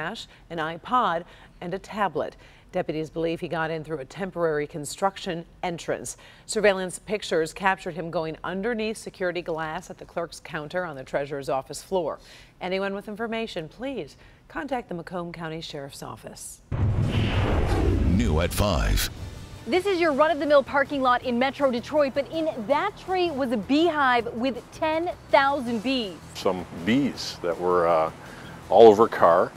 cash, an iPod, and a tablet. Deputies believe he got in through a temporary construction entrance. Surveillance pictures captured him going underneath security glass at the clerk's counter on the treasurer's office floor. Anyone with information, please contact the Macomb County Sheriff's Office. New at 5. This is your run-of-the-mill parking lot in Metro Detroit, but in that tree was a beehive with 10,000 bees. Some bees that were all over a car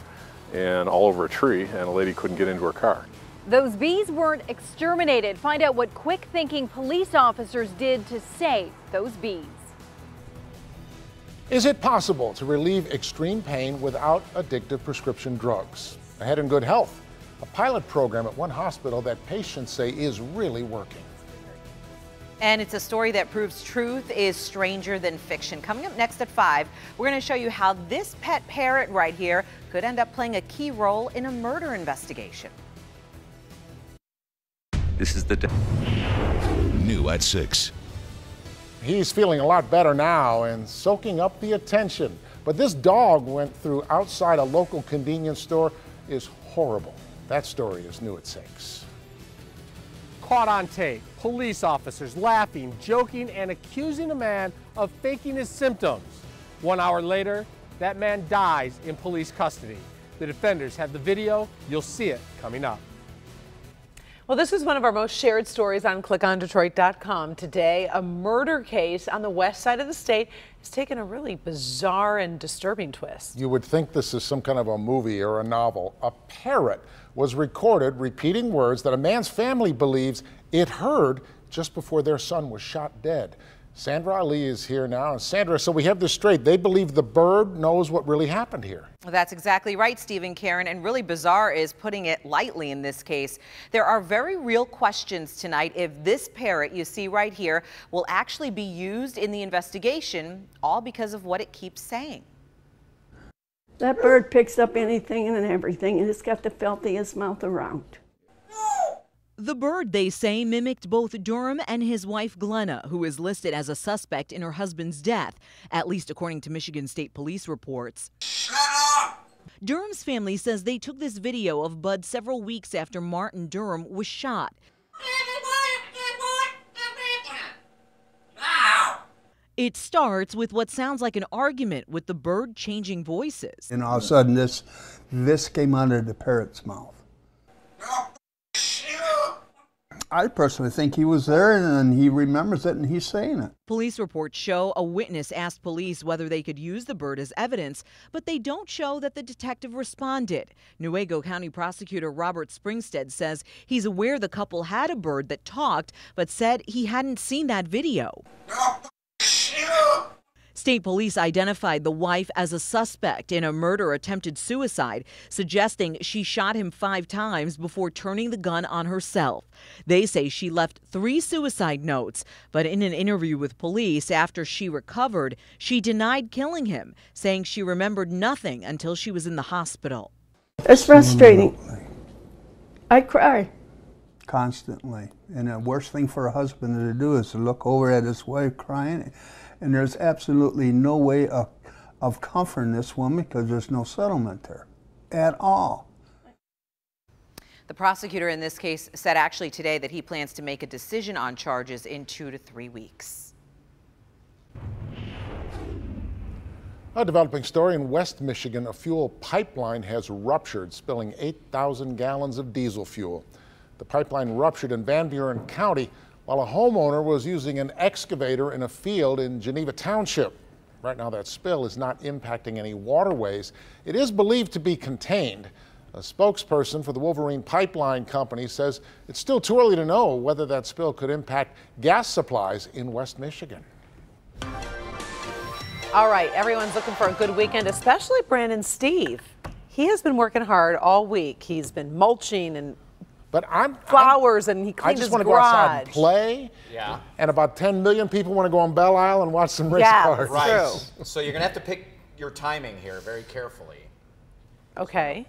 and all over a tree, and a lady couldn't get into her car. Those bees weren't exterminated. Find out what quick-thinking police officers did to save those bees. Is it possible to relieve extreme pain without addictive prescription drugs? Ahead in Good Health, a pilot program at one hospital that patients say is really working. And it's a story that proves truth is stranger than fiction. Coming up next at 5, we're going to show you how this pet parrot right here could end up playing a key role in a murder investigation. This is the New at 6. He's feeling a lot better now and soaking up the attention. But this dog went through outside a local convenience store is horrible. That story is new at 6. Caught on tape, police officers laughing, joking, and accusing a man of faking his symptoms. 1 hour later, that man dies in police custody. The defenders have the video. You'll see it coming up. Well, this is one of our most shared stories on clickondetroit.com today. A murder case on the west side of the state has taken a really bizarre and disturbing twist. You would think this is some kind of a movie or a novel. A parrot was recorded repeating words that a man's family believes it heard just before their son was shot dead. Sandra Ali is here now. And Sandra, so we have this straight. They believe the bird knows what really happened here. Well, that's exactly right, Stephen, Karen, and really bizarre is putting it lightly in this case. There are very real questions tonight if this parrot you see right here will actually be used in the investigation, all because of what it keeps saying. That bird picks up anything and everything, and it's got the filthiest mouth around. The bird, they say, mimicked both Durham and his wife Glenna, who is listed as a suspect in her husband's death, at least according to Michigan State Police reports. Shut up! Durham's family says they took this video of Bud several weeks after Martin Durham was shot. It starts with what sounds like an argument with the bird changing voices. And all of a sudden this came out of the parrot's mouth. I personally think he was there and he remembers it and he's saying it. Police reports show a witness asked police whether they could use the bird as evidence, but they don't show that the detective responded. Newaygo County Prosecutor Robert Springstead says he's aware the couple had a bird that talked, but said he hadn't seen that video. State police identified the wife as a suspect in a murder-attempted suicide, suggesting she shot him 5 times before turning the gun on herself. They say she left 3 suicide notes, but in an interview with police after she recovered, she denied killing him, saying she remembered nothing until she was in the hospital. It's frustrating. I cry. Constantly. And the worst thing for a husband to do is to look over at his wife crying. And there's absolutely no way of comforting this woman because there's no settlement there at all. The prosecutor in this case said actually today that he plans to make a decision on charges in 2 to 3 weeks. A developing story in West Michigan, a fuel pipeline has ruptured, spilling 8,000 gallons of diesel fuel. The pipeline ruptured in Van Buren County while a homeowner was using an excavator in a field in Geneva Township. Right now that spill is not impacting any waterways. It is believed to be contained. A spokesperson for the Wolverine Pipeline Company says it's still too early to know whether that spill could impact gas supplies in West Michigan. All right, everyone's looking for a good weekend, especially Brandon Steve. He has been working hard all week. He's been mulching and flowers, and he cleaned his garage. I just want to go outside and play. Yeah. And about 10 million people want to go on Belle Isle and watch some race cars. Right. True. So you're going to have to pick your timing here very carefully. Okay.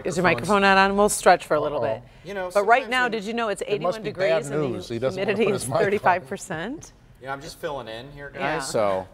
Is your microphone not on? We'll stretch for a little bit. You know, but right now, did you know it's 81 degrees and the humidity is 35%? Yeah, I'm just filling in here, guys. Yeah. So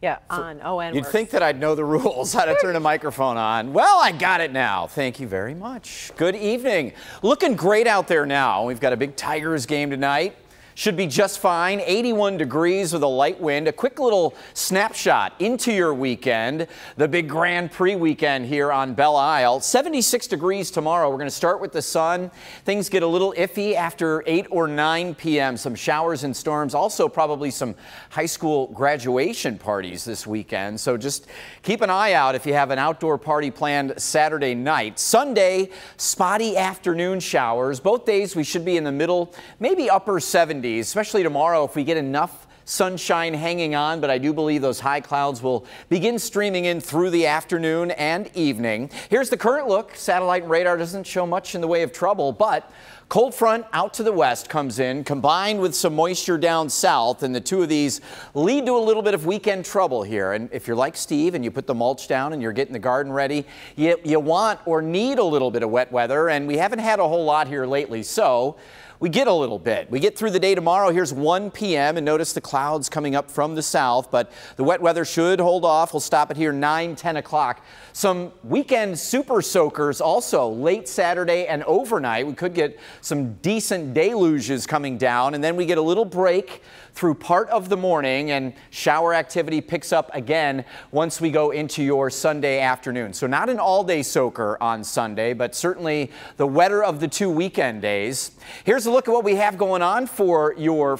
Yeah, on. Oh, and you'd think that I'd know the rules, how to turn a microphone on. Well, I got it now. Thank you very much. Good evening. Looking great out there now. We've got a big Tigers game tonight. Should be just fine. 81 degrees with a light wind. A quick little snapshot into your weekend. The big Grand Prix weekend here on Belle Isle. 76 degrees tomorrow. We're going to start with the sun. Things get a little iffy after 8 or 9 p.m. Some showers and storms. Also probably some high school graduation parties this weekend. So just keep an eye out if you have an outdoor party planned Saturday night. Sunday, spotty afternoon showers. Both days we should be in the middle, maybe upper 70s. Especially tomorrow if we get enough sunshine hanging on, but I do believe those high clouds will begin streaming in through the afternoon and evening. Here's the current look. Satellite and radar doesn't show much in the way of trouble, but cold front out to the west comes in, combined with some moisture down south, and the two of these lead to a little bit of weekend trouble here. And if you're like Steve and you put the mulch down and you're getting the garden ready, you want or need a little bit of wet weather, and we haven't had a whole lot here lately, so we get a little bit. We get through the day tomorrow. Here's 1 p.m. and notice the clouds coming up from the south, but the wet weather should hold off. We'll stop it here 9, 10 o'clock. Some weekend super soakers also late Saturday and overnight. We could get some decent deluges coming down, and then we get a little break through part of the morning, and shower activity picks up again once we go into your Sunday afternoon. So not an all-day soaker on Sunday, but certainly the wetter of the 2 weekend days. Here's a look at what we have going on for your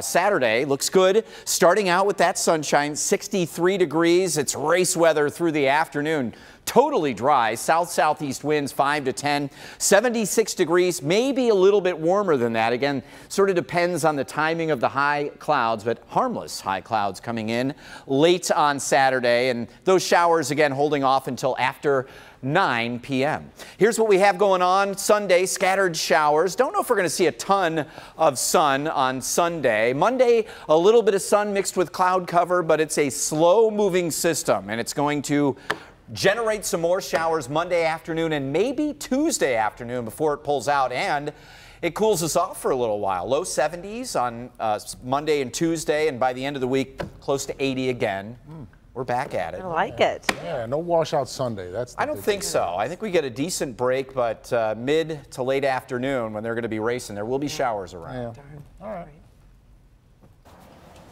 Saturday. Looks good. Starting out with that sunshine, 63 degrees. It's race weather through the afternoon. Totally dry. South-southeast winds 5 to 10, 76 degrees, maybe a little bit warmer than that. Again, sort of depends on the timing of the high clouds, but harmless high clouds coming in late on Saturday, and those showers again holding off until after 9 p.m. Here's what we have going on Sunday. Scattered showers. Don't know if we're going to see a ton of sun on Sunday. Monday, a little bit of sun mixed with cloud cover, but it's a slow-moving system, and it's going to generate some more showers Monday afternoon and maybe Tuesday afternoon before it pulls out, and it cools us off for a little while. Low 70s on Monday and Tuesday, and by the end of the week, close to 80 again. We're back at it. I like it. Yeah, no washout Sunday. I don't think so. I think we get a decent break, but mid to late afternoon when they're going to be racing, there will be showers around. All right.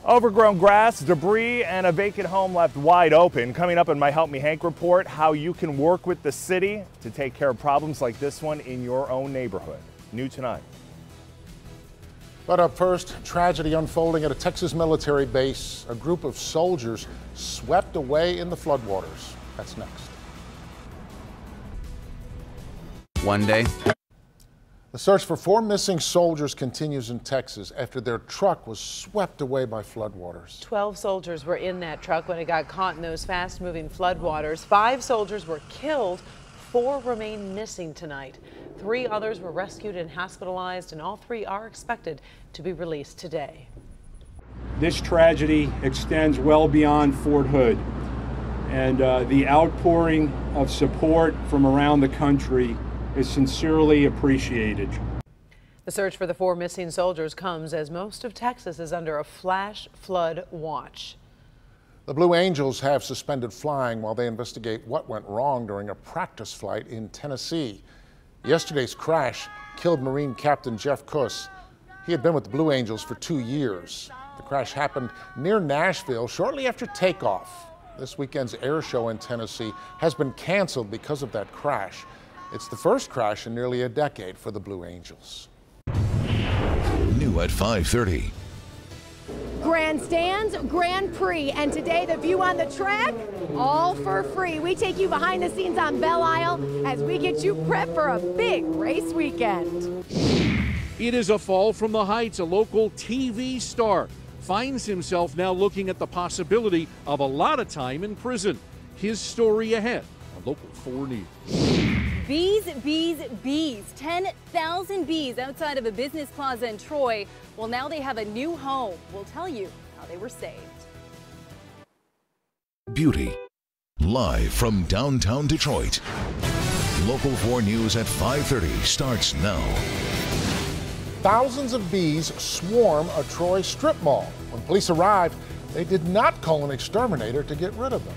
Overgrown grass, debris, and a vacant home left wide open. Coming up in my Help Me Hank report, how you can work with the city to take care of problems like this one in your own neighborhood. New tonight. But up first, tragedy unfolding at a Texas military base. A group of soldiers swept away in the floodwaters. That's next. One day. The search for 4 missing soldiers continues in Texas after their truck was swept away by floodwaters. 12 soldiers were in that truck when it got caught in those fast-moving floodwaters. 5 soldiers were killed. 4 remain missing tonight. 3 others were rescued and hospitalized, and all 3 are expected to be released today. This tragedy extends well beyond Fort Hood, and the outpouring of support from around the country is sincerely appreciated. The search for the 4 missing soldiers comes as most of Texas is under a flash flood watch. The Blue Angels have suspended flying while they investigate what went wrong during a practice flight in Tennessee. Yesterday's crash killed Marine Captain Jeff Kuss. He had been with the Blue Angels for 2 years. The crash happened near Nashville shortly after takeoff. This weekend's air show in Tennessee has been canceled because of that crash. It's the first crash in nearly a decade for the Blue Angels. New at 5:30. Grandstands, Grand Prix, and today the view on the track, all for free. We take you behind the scenes on Belle Isle as we get you prepped for a big race weekend. It is a fall from the heights. A local TV star finds himself now looking at the possibility of a lot of time in prison. His story ahead on Local 4 News. Bees, bees, bees. 10,000 bees outside of a business plaza in Troy. Well, now they have a new home. We'll tell you how they were saved. Beauty. Live from downtown Detroit. Local 4 News at 5:30 starts now. Thousands of bees swarm a Troy strip mall. When police arrived, They did not call an exterminator to get rid of them.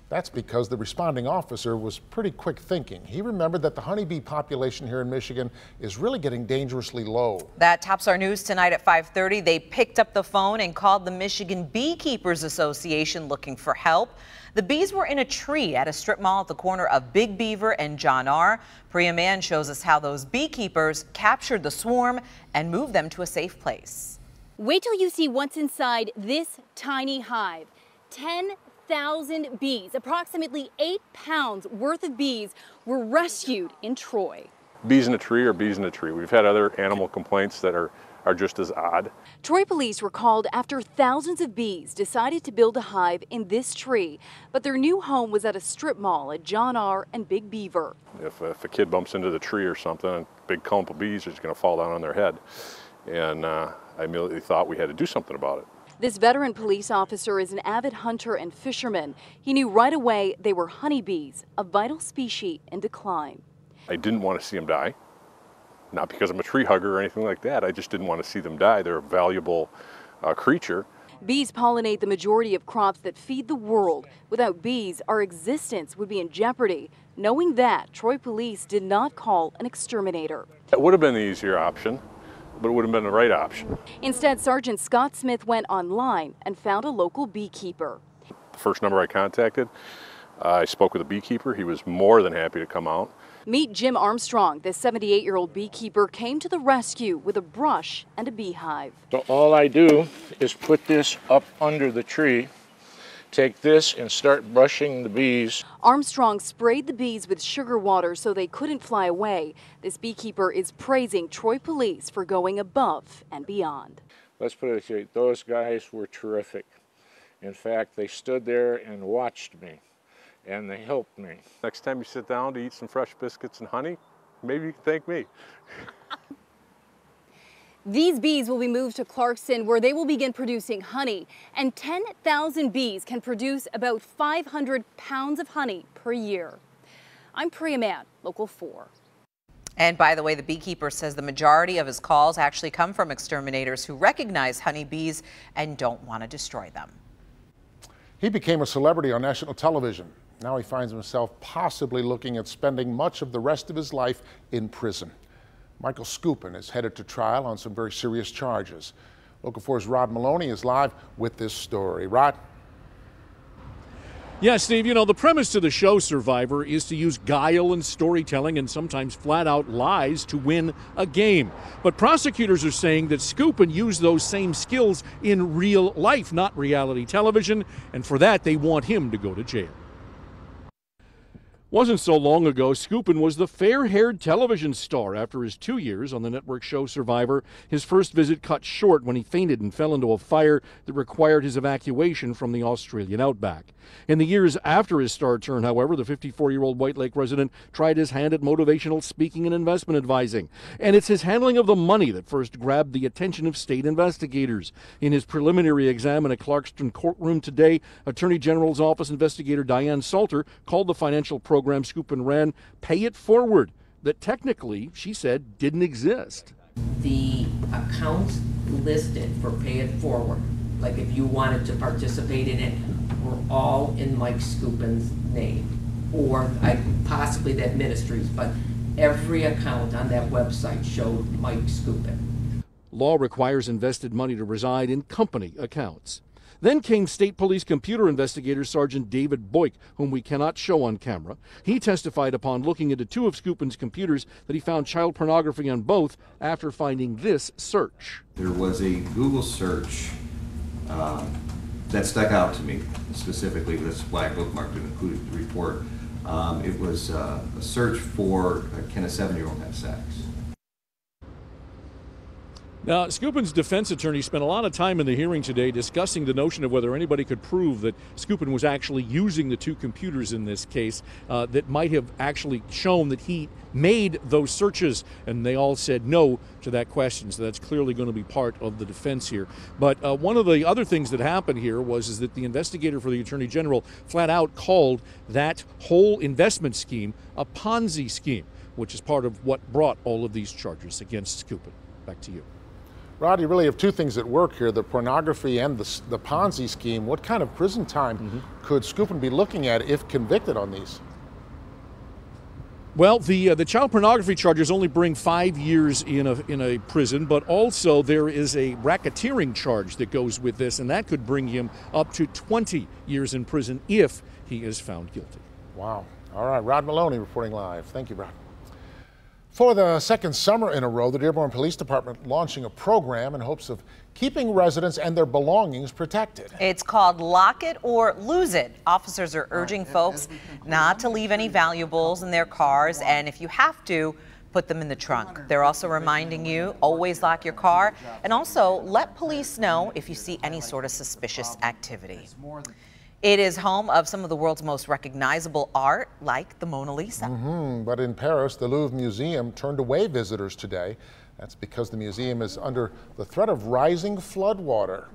That's because the responding officer was pretty quick thinking. He remembered that the honeybee population here in Michigan is really getting dangerously low. That tops our news tonight at 5:30. They picked up the phone and called the Michigan Beekeepers Association looking for help. The bees were in a tree at a strip mall at the corner of Big Beaver and John R. Priya Mann shows us how those beekeepers captured the swarm and moved them to a safe place. Wait till you see what's inside this tiny hive. 10,000 bees, approximately 8 pounds worth of bees, were rescued in Troy. Bees in a tree are bees in a tree. We've had other animal complaints that are just as odd. Troy police were called after thousands of bees decided to build a hive in this tree, but their new home was at a strip mall at John R. and Big Beaver. If a kid bumps into the tree or something, a big clump of bees is going to fall down on their head. And I immediately thought we had to do something about it. This veteran police officer is an avid hunter and fisherman. He knew right away they were honeybees, a vital species in decline. I didn't want to see them die. Not because I'm a tree hugger or anything like that. I just didn't want to see them die. They're a valuable creature. Bees pollinate the majority of crops that feed the world. Without bees, our existence would be in jeopardy. Knowing that, Troy police did not call an exterminator. It would have been the easier option, but it would have been the right option. Instead, Sergeant Scott Smith went online and found a local beekeeper. The first number I contacted, I spoke with a beekeeper. He was more than happy to come out. Meet Jim Armstrong. This 78-year-old beekeeper came to the rescue with a brush and a beehive. So all I do is put this up under the tree, take this and start brushing the bees. Armstrong sprayed the bees with sugar water so they couldn't fly away. This beekeeper is praising Troy police for going above and beyond. Let's put it this way, those guys were terrific. In fact, they stood there and watched me. And they helped me. Next time you sit down to eat some fresh biscuits and honey, maybe you can thank me. These bees will be moved to Clarkson, where they will begin producing honey. And 10,000 bees can produce about 500 pounds of honey per year. I'm Priya Mann, Local 4. And by the way, the beekeeper says the majority of his calls actually come from exterminators who recognize honeybees and don't want to destroy them. He became a celebrity on national television. Now he finds himself possibly looking at spending much of the rest of his life in prison. Michael Skupin is headed to trial on some very serious charges. Local 4's Rod Maloney is live with this story. Rod? Yeah, Steve, you know, the premise of the show Survivor is to use guile and storytelling and sometimes flat-out lies to win a game. But prosecutors are saying that Skupin used those same skills in real life, not reality television, and for that they want him to go to jail. Wasn't so long ago, Skupin was the fair-haired television star. After his 2 years on the network show Survivor, his first visit cut short when he fainted and fell into a fire that required his evacuation from the Australian outback. In the years after his star turn, however, the 54-year-old White Lake resident tried his hand at motivational speaking and investment advising. And it's his handling of the money that first grabbed the attention of state investigators. In his preliminary exam in a Clarkston courtroom today, Attorney General's Office investigator Diane Salter called the financial program Skupin ran Pay It Forward, that technically, she said, didn't exist. The accounts listed for Pay It Forward, like if you wanted to participate in it, were all in Mike Skupin's name, or possibly that ministry's, but every account on that website showed Mike Skupin. Law requires invested money to reside in company accounts. Then came State Police computer investigator Sergeant David Boyk, whom we cannot show on camera. He testified upon looking into two of Skupin's computers that he found child pornography on both after finding this search. There was a Google search that stuck out to me, specifically this black bookmark that included the report. It was a search for can a 7-year-old have sex? Now, Skupin's defense attorney spent a lot of time in the hearing today discussing the notion of whether anybody could prove that Skupin was actually using the two computers in this case that might have actually shown that he made those searches, and they all said no to that question, so that's clearly going to be part of the defense here. But one of the other things that happened here was that the investigator for the Attorney General flat out called that whole investment scheme a Ponzi scheme, which is part of what brought all of these charges against Skupin. Back to you. Rod, you really have two things at work here, the pornography and the Ponzi scheme. What kind of prison time could Skupin be looking at if convicted on these? Well, the child pornography charges only bring 5 years in a prison, but also there is a racketeering charge that goes with this, and that could bring him up to 20 years in prison if he is found guilty. Wow. All right, Rod Maloney reporting live. Thank you, Rod. For the second summer in a row, the Dearborn Police Department launching a program in hopes of keeping residents and their belongings protected. It's called Lock It or Lose It. Officers are urging folks not to leave any valuables in their cars, and if you have to, put them in the trunk. They're also reminding you, always lock your car, and also let police know if you see any sort of suspicious activity. It is home of some of the world's most recognizable art, like the Mona Lisa. But in Paris, the Louvre Museum turned away visitors today. That's because the museum is under the threat of rising floodwater.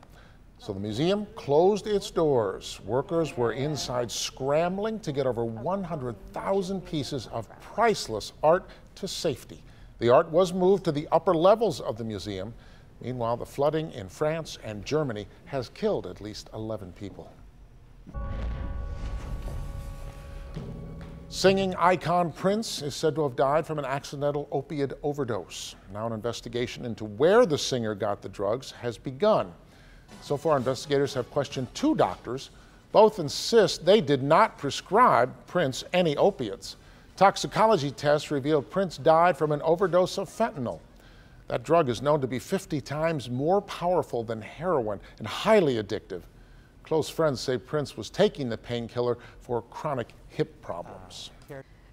So the museum closed its doors. Workers were inside scrambling to get over 100,000 pieces of priceless art to safety. The art was moved to the upper levels of the museum. Meanwhile, the flooding in France and Germany has killed at least 11 people. Singing icon Prince is said to have died from an accidental opiate overdose. Now an investigation into where the singer got the drugs has begun. So far, investigators have questioned 2 doctors. Both insist they did not prescribe Prince any opiates. Toxicology tests revealed Prince died from an overdose of fentanyl. That drug is known to be 50 times more powerful than heroin and highly addictive. Close friends say Prince was taking the painkiller for chronic hip problems.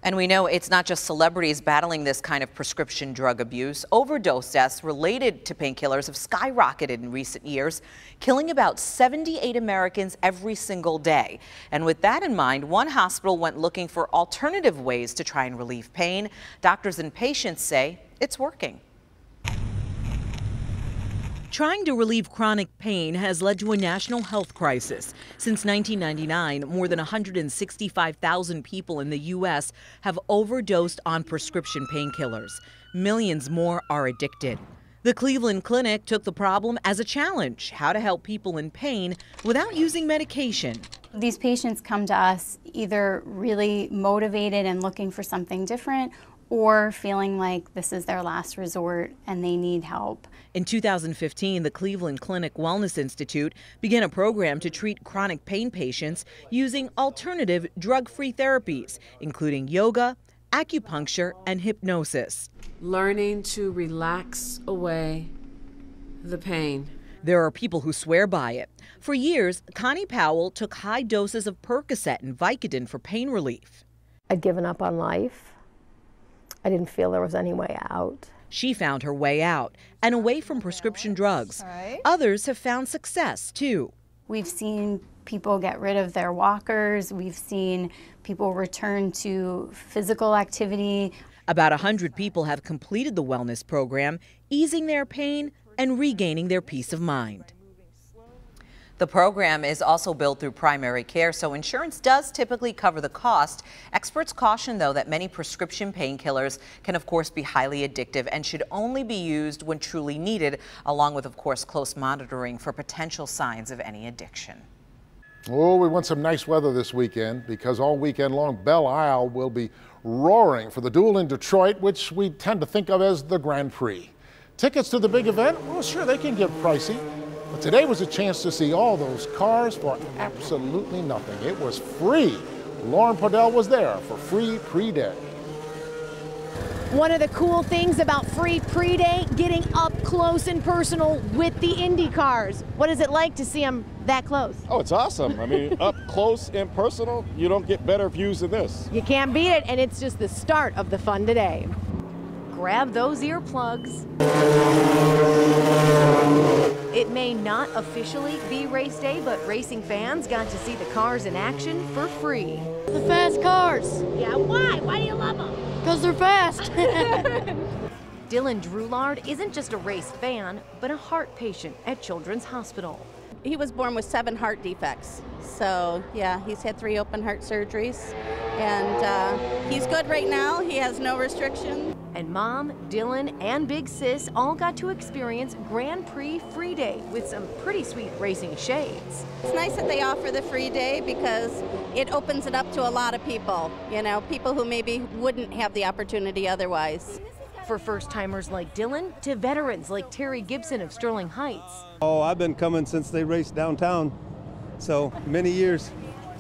And we know it's not just celebrities battling this kind of prescription drug abuse. Overdose deaths related to painkillers have skyrocketed in recent years, killing about 78 Americans every single day. And with that in mind, one hospital went looking for alternative ways to try and relieve pain. Doctors and patients say it's working. Trying to relieve chronic pain has led to a national health crisis. Since 1999, more than 165,000 people in the U.S. have overdosed on prescription painkillers. Millions more are addicted. The Cleveland Clinic took the problem as a challenge: how to help people in pain without using medication. These patients come to us either really motivated and looking for something different, or feeling like this is their last resort and they need help. In 2015, the Cleveland Clinic Wellness Institute began a program to treat chronic pain patients using alternative drug-free therapies, including yoga, acupuncture, and hypnosis. Learning to relax away the pain. There are people who swear by it. For years, Connie Powell took high doses of Percocet and Vicodin for pain relief. I'd given up on life. I didn't feel there was any way out. She found her way out and away from prescription drugs. Others have found success, too. We've seen people get rid of their walkers. We've seen people return to physical activity. About 100 people have completed the wellness program, easing their pain and regaining their peace of mind. The program is also billed through primary care, so insurance does typically cover the cost. Experts caution, though, that many prescription painkillers can, of course, be highly addictive and should only be used when truly needed, along with, of course, close monitoring for potential signs of any addiction. Oh, we want some nice weather this weekend, because all weekend long, Belle Isle will be roaring for the duel in Detroit, which we tend to think of as the Grand Prix. Tickets to the big event, well, sure, they can get pricey. But today was a chance to see all those cars for absolutely nothing. It was free. Lauren Podell was there for Free Pre-Day. One of the cool things about Free Pre-Day, getting up close and personal with the Indy cars. What is it like to see them that close? Oh, it's awesome. I mean, up close and personal, you don't get better views than this. You can't beat it, and it's just the start of the fun today. Grab those earplugs. It may not officially be race day, but racing fans got to see the cars in action for free. The fast cars. Yeah, why? Why do you love them? Because they're fast. Dylan Droulard isn't just a race fan, but a heart patient at Children's Hospital. He was born with 7 heart defects. So, yeah, he's had 3 open heart surgeries. And he's good right now. He has no restriction. And Mom, Dylan, and Big Sis all got to experience Grand Prix Free Day with some pretty sweet racing shades. It's nice that they offer the free day because it opens it up to a lot of people, you know, people who maybe wouldn't have the opportunity otherwise. For first-timers like Dylan to veterans like Terry Gibson of Sterling Heights. Oh, I've been coming since they raced downtown, so many years.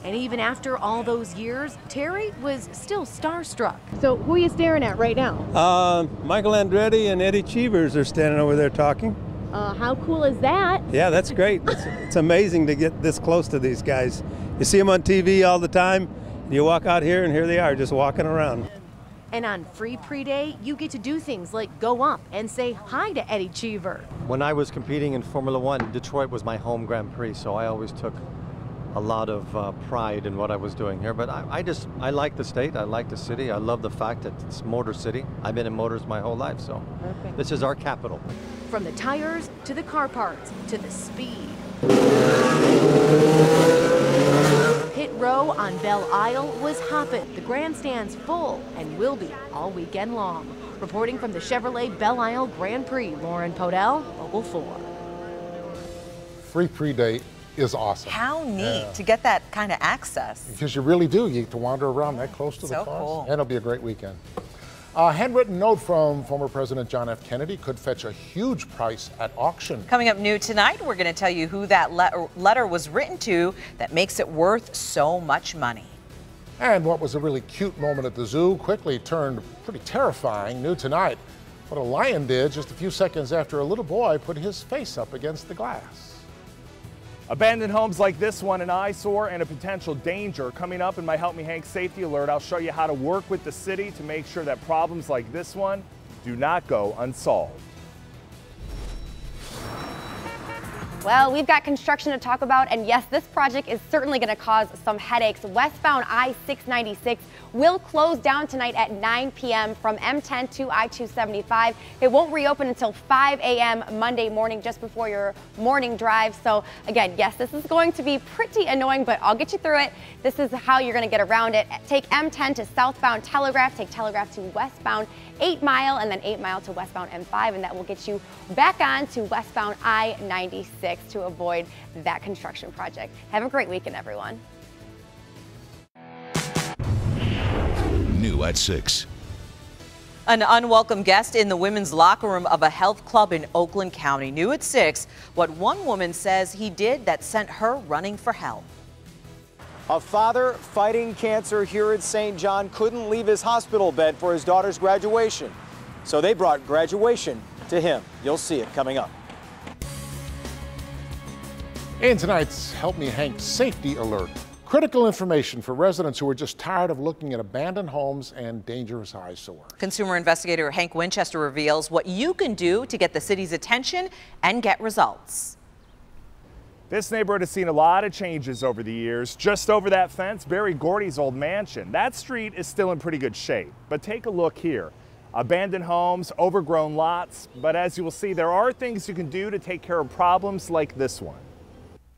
And even after all those years, Terry was still starstruck. So who are you staring at right now? Michael Andretti and Eddie Cheevers are standing over there talking. How cool is that? Yeah, that's great. It's amazing to get this close to these guys. You see them on TV all the time. You walk out here and here they are just walking around. And on Free Prix Day, you get to do things like go up and say hi to Eddie Cheever. When I was competing in Formula One, Detroit was my home Grand Prix, so I always took a lot of pride in what I was doing here. But I like the state, I like the city, I love the fact that it's Motor City. I've been in motors my whole life, so this is our capital. From the tires to the car parts to the speed. Pit row on Belle Isle was hopping. The grandstand's full and will be all weekend long. Reporting from the Chevrolet Belle Isle Grand Prix, Lauren Podell, Local 4. Free Prix Day is awesome. How neat to get that kind of access. Because you really do. You get to wander around that close to the cars. Cool. And it'll be a great weekend. A handwritten note from former President John F. Kennedy could fetch a huge price at auction. Coming up new tonight, we're going to tell you who that letter was written to that makes it worth so much money. And what was a really cute moment at the zoo quickly turned pretty terrifying. New tonight, what a lion did just a few seconds after a little boy put his face up against the glass. Abandoned homes like this one, an eyesore and a potential danger. Coming up in my Help Me Hank Safety Alert, I'll show you how to work with the city to make sure that problems like this one do not go unsolved. Well, we've got construction to talk about, and yes, this project is certainly going to cause some headaches. Westbound I-696 will close down tonight at 9 p.m. from M10 to I-275. It won't reopen until 5 a.m. Monday morning, just before your morning drive. So again, yes, this is going to be pretty annoying, but I'll get you through it. This is how you're going to get around it. Take M10 to southbound Telegraph, take Telegraph to westbound 8 Mile, and then 8 Mile to westbound M5, and that will get you back on to westbound I-96 to avoid that construction project. Have a great weekend, everyone. New at 6. An unwelcome guest in the women's locker room of a health club in Oakland County. New at 6, what one woman says he did that sent her running for help. A father fighting cancer here at St. John couldn't leave his hospital bed for his daughter's graduation. So they brought graduation to him. You'll see it coming up. In tonight's Help Me Hank Safety Alert, critical information for residents who are just tired of looking at abandoned homes and dangerous eyesores. Consumer investigator Hank Winchester reveals what you can do to get the city's attention and get results. This neighborhood has seen a lot of changes over the years. Just over that fence, Barry Gordy's old mansion. That street is still in pretty good shape, but take a look here. Abandoned homes, overgrown lots, but as you will see, there are things you can do to take care of problems like this one.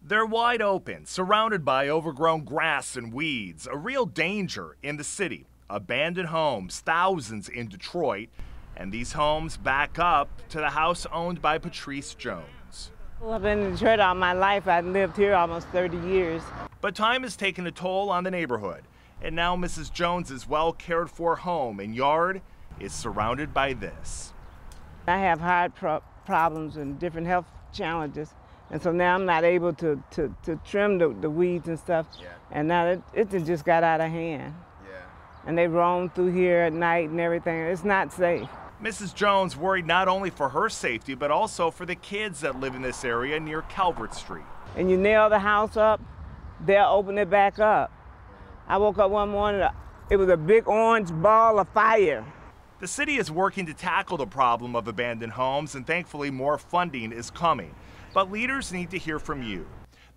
They're wide open, surrounded by overgrown grass and weeds, a real danger in the city. Abandoned homes, thousands in Detroit, and these homes back up to the house owned by Patrice Jones. Well, I've been in Detroit all my life. I've lived here almost 30 years. But time has taken a toll on the neighborhood, and now Mrs. Jones's well-cared-for home and yard is surrounded by this. I have heart problems and different health challenges, and so now I'm not able to trim the weeds and stuff, and now it just got out of hand. And they roam through here at night and everything. It's not safe. Mrs. Jones worried not only for her safety, but also for the kids that live in this area near Calvert Street. And you nail the house up, they'll open it back up. I woke up one morning, it was a big orange ball of fire. The city is working to tackle the problem of abandoned homes, and thankfully more funding is coming. But leaders need to hear from you.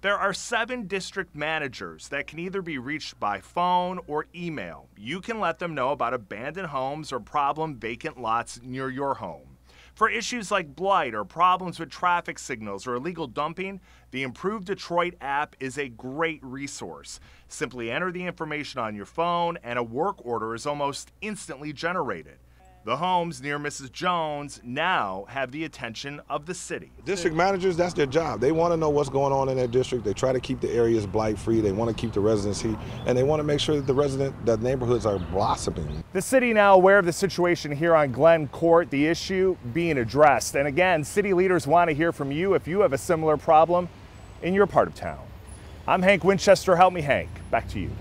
There are 7 district managers that can either be reached by phone or email. You can let them know about abandoned homes or problem vacant lots near your home. For issues like blight or problems with traffic signals or illegal dumping, the Improve Detroit app is a great resource. Simply enter the information on your phone and a work order is almost instantly generated. The homes near Mrs. Jones now have the attention of the city. District managers, that's their job. They want to know what's going on in their district. They try to keep the areas blight-free. They want to keep the residents here, and they want to make sure that the neighborhoods are blossoming. The city now aware of the situation here on Glen Court, the issue being addressed. And again, city leaders want to hear from you if you have a similar problem in your part of town. I'm Hank Winchester. Help me, Hank. Back to you.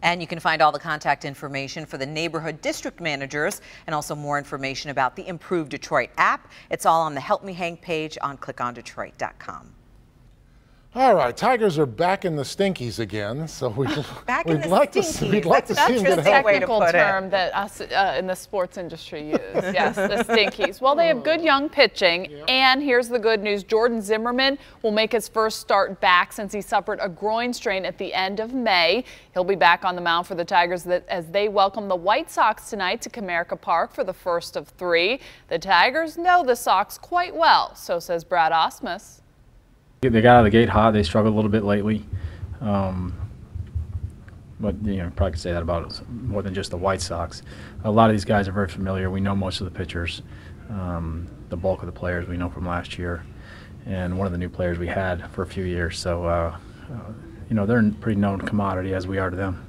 And you can find all the contact information for the neighborhood district managers and also more information about the Improve Detroit app. It's all on the Help Me Hank page on clickondetroit.com. All right, Tigers are back in the Stinkies again, so we'd like to see them get help. That's the technical term that us in the sports industry use. Yes, the Stinkies. Well, they have good young pitching, and here's the good news. Jordan Zimmerman will make his first start back since he suffered a groin strain at the end of May. He'll be back on the mound for the Tigers as they welcome the White Sox tonight to Comerica Park for the first of 3. The Tigers know the Sox quite well, so says Brad Ausmus. They got out of the gate hot. They struggled a little bit lately. But, probably could say that about more than just the White Sox. A lot of these guys are very familiar. We know most of the pitchers. The bulk of the players we know from last year. And one of the new players we had for a few years. So, they're a pretty known commodity as we are to them.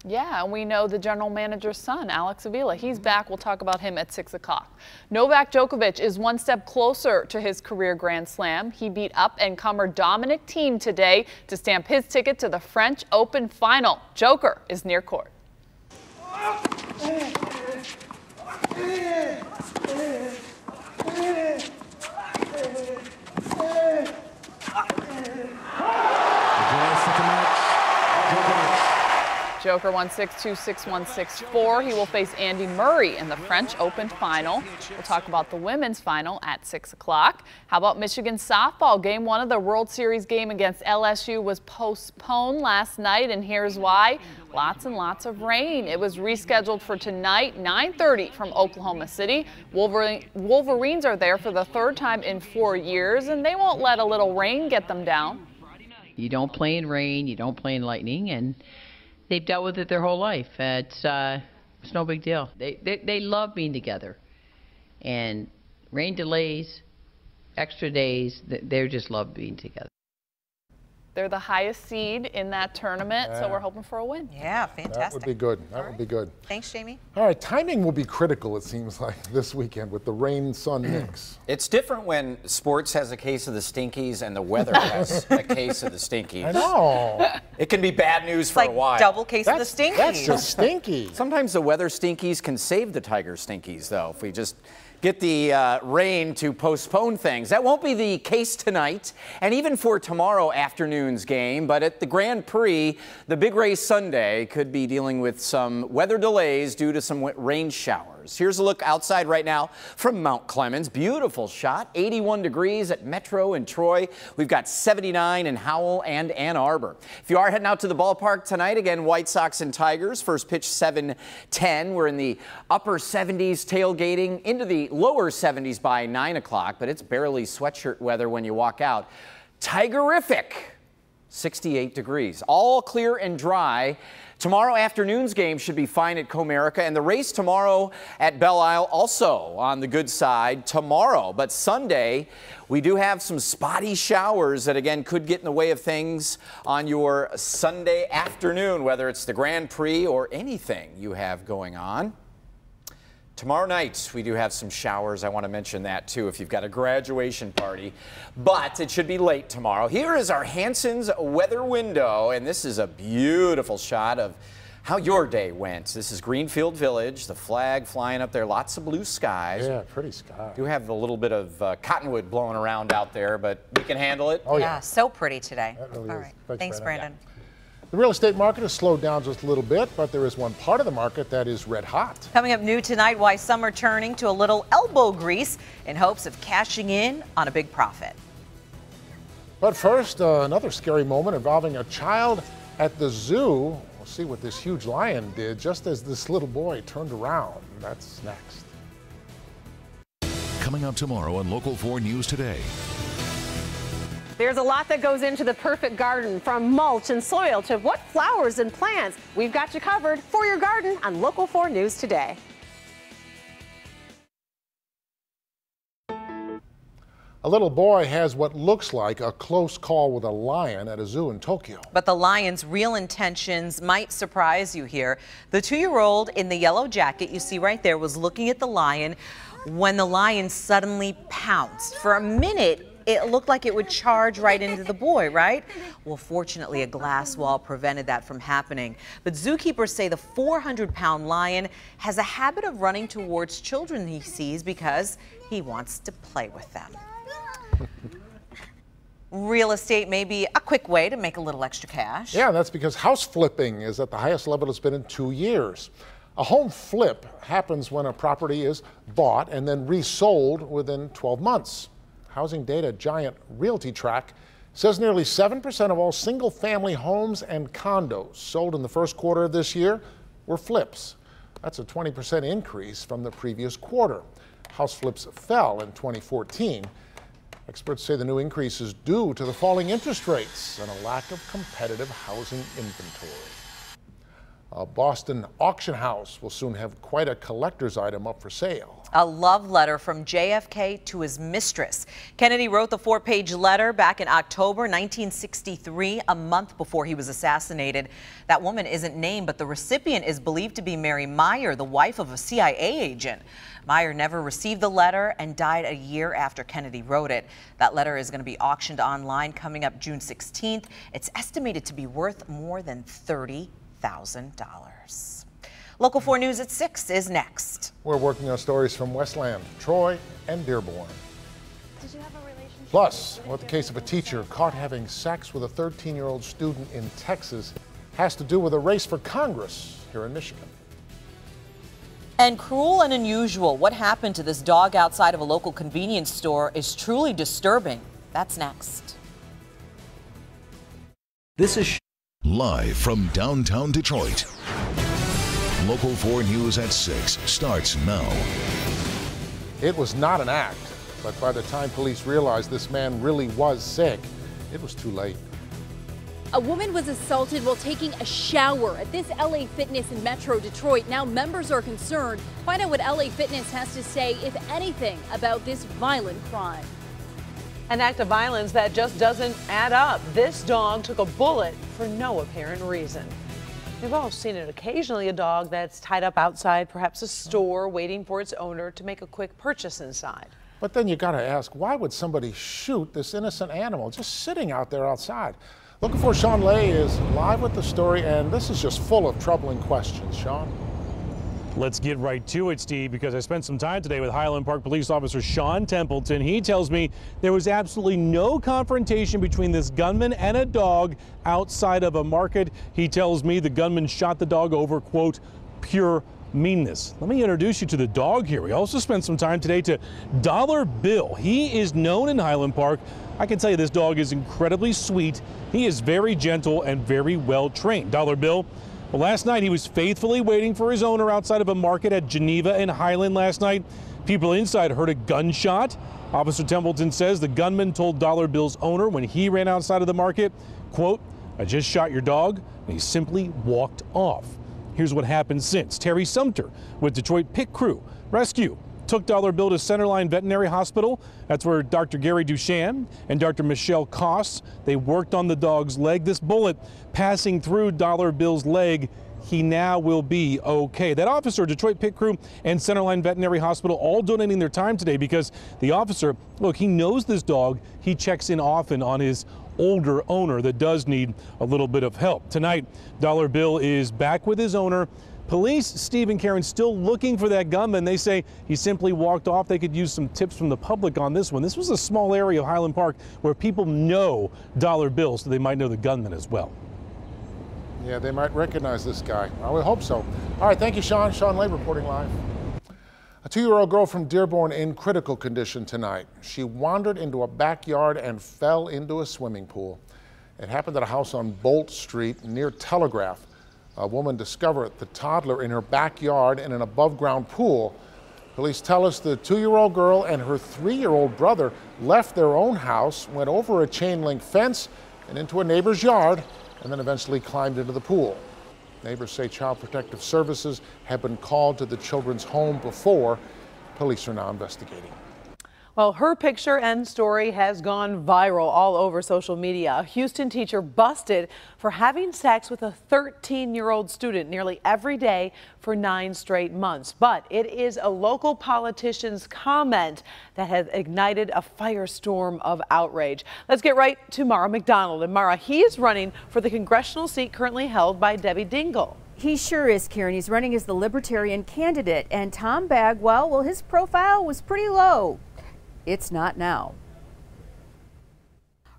Yeah, and we know the general manager's son, Alex Avila. He's back. We'll talk about him at 6 o'clock. Novak Djokovic is one step closer to his career Grand Slam. He beat up-and-comer Dominic Thiem today to stamp his ticket to the French Open final. Joker is near court. Joker 1-6, 2-6, 1-6-4. He will face Andy Murray in the French Open final. We'll talk about the women's final at 6 o'clock. How about Michigan softball? Game 1 of the World Series game against LSU was postponed last night, and here's why. Lots and lots of rain. It was rescheduled for tonight, 9:30 from Oklahoma City. Wolverines are there for the 3rd time in 4 years, and they won't let a little rain get them down. You don't play in rain, you don't play in lightning, and they've dealt with it their whole life. It's no big deal. They love being together. And rain delays, extra days, they just love being together. They're the highest seed in that tournament, so we're hoping for a win. Yeah, fantastic. That would be good. That would be good. Thanks, Jamie. All right, timing will be critical, it seems like, this weekend with the rain-sun mix. It's different when sports has a case of the Stinkies and the weather has a case of the Stinkies. I know. It can be bad news for a while. Double case of the Stinkies. That's just stinky. Sometimes the weather Stinkies can save the Tiger Stinkies, though, if we just get the rain to postpone things. That won't be the case tonight, and even for tomorrow afternoon's game. But at the Grand Prix, the big race Sunday could be dealing with some weather delays due to some rain showers. Here's a look outside right now from Mount Clemens. Beautiful shot, 81 degrees at Metro in Troy. We've got 79 in Howell and Ann Arbor. If you are heading out to the ballpark tonight, again, White Sox and Tigers. First pitch 7:10. We're in the upper 70s tailgating, into the lower 70s by 9 o'clock, but it's barely sweatshirt weather when you walk out. Tigerific, 68 degrees. All clear and dry. Tomorrow afternoon's game should be fine at Comerica, and the race tomorrow at Belle Isle also on the good side tomorrow. But Sunday, we do have some spotty showers that, again, could get in the way of things on your Sunday afternoon, whether it's the Grand Prix or anything you have going on. Tomorrow night, we do have some showers. I want to mention that, too, if you've got a graduation party. But it should be late tomorrow. Here is our Hanson's weather window, and this is a beautiful shot of how your day went. This is Greenfield Village, the flag flying up there, lots of blue skies. Yeah, pretty sky. Do have a little bit of cottonwood blowing around out there, but we can handle it. Oh, yeah, so pretty today. Really All is. right, thanks, Brandon. Yeah. The real estate market has slowed down just a little bit, but there is one part of the market that is red hot. Coming up new tonight, why some are turning to a little elbow grease in hopes of cashing in on a big profit. But first, another scary moment involving a child at the zoo. We'll see what this huge lion did just as this little boy turned around. That's next. coming up tomorrow on Local 4 News Today. There's a lot that goes into the perfect garden, from mulch and soil to what flowers and plants. We've got you covered for your garden on Local 4 News Today. A little boy has what looks like a close call with a lion at a zoo in Tokyo. But the lion's real intentions might surprise you here. The 2-year-old in the yellow jacket you see right there was looking at the lion when the lion suddenly pounced. For a minute, it looked like it would charge right into the boy, right? Well, fortunately, a glass wall prevented that from happening. But zookeepers say the 400-pound lion has a habit of running towards children he sees because he wants to play with them. Real estate may be a quick way to make a little extra cash. Yeah, that's because house flipping is at the highest level it's been in 2 years. A home flip happens when a property is bought and then resold within 12 months. Housing data giant RealtyTrack says nearly 7% of all single-family homes and condos sold in the first quarter of this year were flips. That's a 20% increase from the previous quarter. House flips fell in 2014. Experts say the new increase is due to the falling interest rates and a lack of competitive housing inventory. A Boston auction house will soon have quite a collector's item up for sale. A love letter from JFK to his mistress. Kennedy wrote the 4-page letter back in October 1963, a month before he was assassinated. That woman isn't named, but the recipient is believed to be Mary Meyer, the wife of a CIA agent. Meyer never received the letter and died a year after Kennedy wrote it. That letter is going to be auctioned online coming up June 16th. It's estimated to be worth more than $30,000. Local 4 News at 6 is next. We're working on stories from Westland, Troy, and Dearborn. Plus, what the case of a teacher caught having sex with a 13-year-old student in Texas has to do with a race for Congress here in Michigan. And cruel and unusual, what happened to this dog outside of a local convenience store is truly disturbing. That's next. This is live from downtown Detroit. Local 4 News at 6 starts now. It was not an act, but by the time police realized this man really was sick, it was too late. A woman was assaulted while taking a shower at this LA Fitness in Metro Detroit. Now members are concerned. Find out what LA Fitness has to say, if anything, about this violent crime. An act of violence that just doesn't add up. This dog took a bullet for no apparent reason. We've all seen it occasionally, a dog that's tied up outside perhaps a store waiting for its owner to make a quick purchase inside. But then you gotta ask, why would somebody shoot this innocent animal just sitting out there outside? Looking for Sean Lay is live with the story, and this is just full of troubling questions. Sean? Let's get right to it, Steve, because I spent some time today with Highland Park Police Officer Sean Templeton. He tells me there was absolutely no confrontation between this gunman and a dog outside of a market. He tells me the gunman shot the dog over, quote, pure meanness. Let me introduce you to the dog here. We also spent some time today to Dollar Bill. He is known in Highland Park. I can tell you this dog is incredibly sweet. He is very gentle and very well trained. Dollar Bill, well, last night he was faithfully waiting for his owner outside of a market at Geneva and Highland last night. People inside heard a gunshot. Officer Templeton says the gunman told Dollar Bill's owner when he ran outside of the market, quote, I just shot your dog, and he simply walked off. Here's what happened since. Terry Sumter with Detroit Pit Crew Rescue took Dollar Bill to Centerline Veterinary Hospital. That's where Dr. Gary Duchamp and Dr. Michelle Koss, they worked on the dog's leg. This bullet passing through Dollar Bill's leg, he now will be okay. That officer, Detroit Pit Crew and Centerline Veterinary Hospital, all donating their time today because the officer, look, he knows this dog. He checks in often on his older owner that does need a little bit of help. Tonight, Dollar Bill is back with his owner. Police, Steve and Karen, still looking for that gunman. They say he simply walked off. They could use some tips from the public on this one. This was a small area of Highland Park where people know Dollar Bill, so they might know the gunman as well. Yeah, they might recognize this guy. I would hope so. All right, thank you, Sean. Sean Lay reporting live. A 2-year-old girl from Dearborn in critical condition tonight. She wandered into a backyard and fell into a swimming pool. It happened at a house on Bolt Street near Telegraph. A woman discovered the toddler in her backyard in an above-ground pool. Police tell us the 2-year-old girl and her 3-year-old brother left their own house, went over a chain link fence and into a neighbor's yard, and then eventually climbed into the pool. Neighbors say Child Protective Services have been called to the children's home before. Police are now investigating. Well, her picture and story has gone viral all over social media. A Houston teacher busted for having sex with a 13-year-old student nearly every day for 9 straight months. But it is a local politician's comment that has ignited a firestorm of outrage. Let's get right to Mara McDonald. And Mara, he is running for the congressional seat currently held by Debbie Dingell. He sure is, Karen. He's running as the Libertarian candidate. And Tom Bagwell, well, his profile was pretty low. It's not now.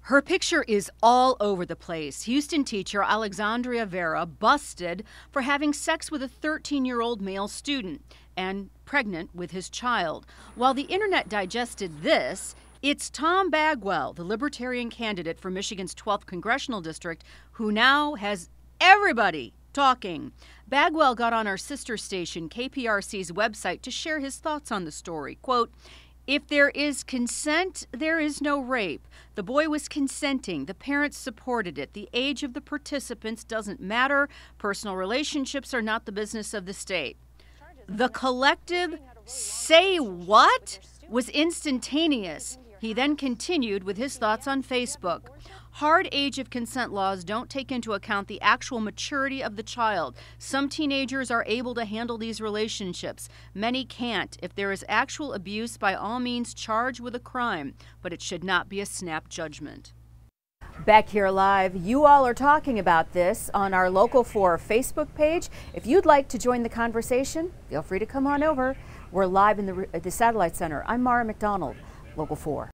Her picture is all over the place. Houston teacher Alexandria Vera busted for having sex with a 13-year-old male student and pregnant with his child. While the internet digested this, it's Tom Bagwell, the Libertarian candidate for Michigan's 12th congressional district, who now has everybody talking. Bagwell got on our sister station KPRC's website to share his thoughts on the story. Quote, "If there is consent, there is no rape. The boy was consenting. The parents supported it. The age of the participants doesn't matter. Personal relationships are not the business of the state." The collective "say what?" was instantaneous. He then continued with his thoughts on Facebook. Hard age of consent laws don't take into account the actual maturity of the child. Some teenagers are able to handle these relationships. Many can't. If there is actual abuse, by all means charge with a crime, but it should not be a snap judgment. Back here live, you all are talking about this on our Local 4 Facebook page. If you'd like to join the conversation, feel free to come on over. We're live in the Satellite Center. I'm Mara McDonald, Local 4.